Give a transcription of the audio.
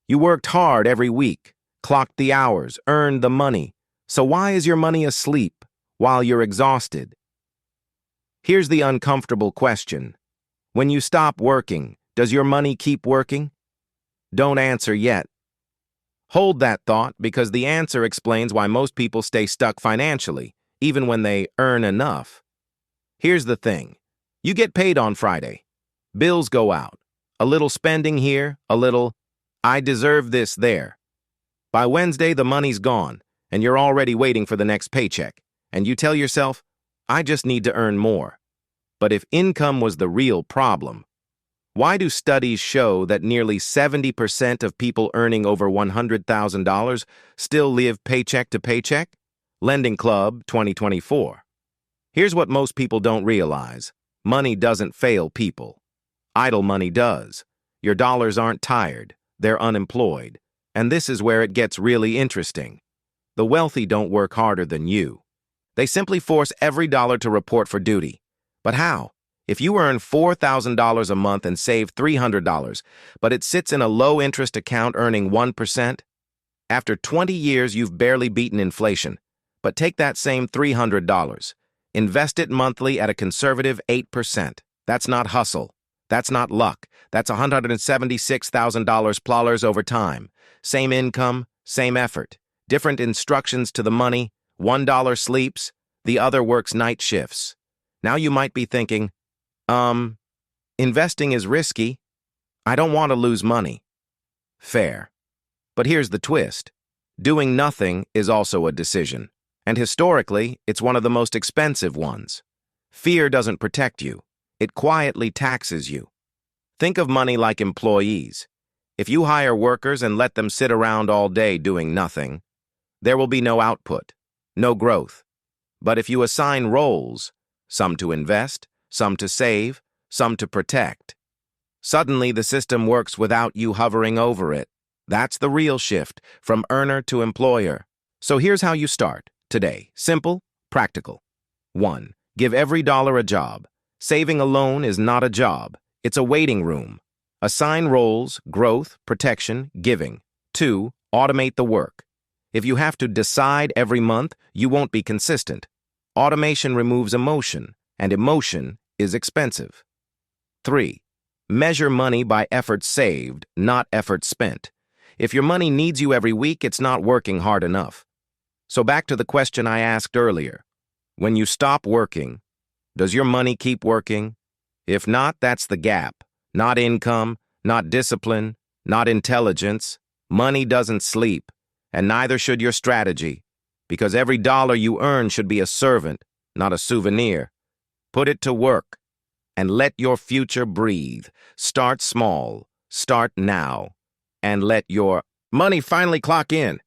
You worked hard every week, clocked the hours, earned the money. So why is your money asleep while you're exhausted? Here's the uncomfortable question. When you stop working, does your money keep working? Don't answer yet. Hold that thought because the answer explains why most people stay stuck financially, even when they earn enough. Here's the thing. You get paid on Friday. Bills go out. A little spending here, a little, I deserve this there. By Wednesday, the money's gone, and you're already waiting for the next paycheck. And you tell yourself, I just need to earn more. But if income was the real problem, why do studies show that nearly 70% of people earning over $100,000 still live paycheck to paycheck? Lending Club 2024. Here's what most people don't realize. Money doesn't fail people. Idle money does. Your dollars aren't tired. They're unemployed. And this is where it gets really interesting. The wealthy don't work harder than you. They simply force every dollar to report for duty. But how? If you earn $4,000 a month and save $300, but it sits in a low-interest account earning 1%, after 20 years you've barely beaten inflation. But take that same $300. Invest it monthly at a conservative 8%. That's not hustle. That's not luck. That's $176,000 over time. Same income, same effort. Different instructions to the money. $1 sleeps, the other works night shifts. Now you might be thinking, investing is risky. I don't want to lose money. Fair. But here's the twist. Doing nothing is also a decision. And historically, it's one of the most expensive ones. Fear doesn't protect you. It quietly taxes you. Think of money like employees. If you hire workers and let them sit around all day doing nothing, there will be no output, no growth. But if you assign roles, some to invest, some to save, some to protect, suddenly the system works without you hovering over it. That's the real shift, from earner to employer. So here's how you start today. Simple, practical. 1. Give every dollar a job. Saving alone is not a job. It's a waiting room. Assign roles, growth, protection, giving. 2. Automate the work. If you have to decide every month, you won't be consistent. Automation removes emotion, and emotion is expensive. 3. Measure money by effort saved, not effort spent. If your money needs you every week, it's not working hard enough. So back to the question I asked earlier. When you stop working, does your money keep working? If not, that's the gap. Not income, not discipline, not intelligence. Money doesn't sleep, and neither should your strategy, because every dollar you earn should be a servant, not a souvenir. Put it to work, and let your future breathe. Start small, start now, and let your money finally clock in.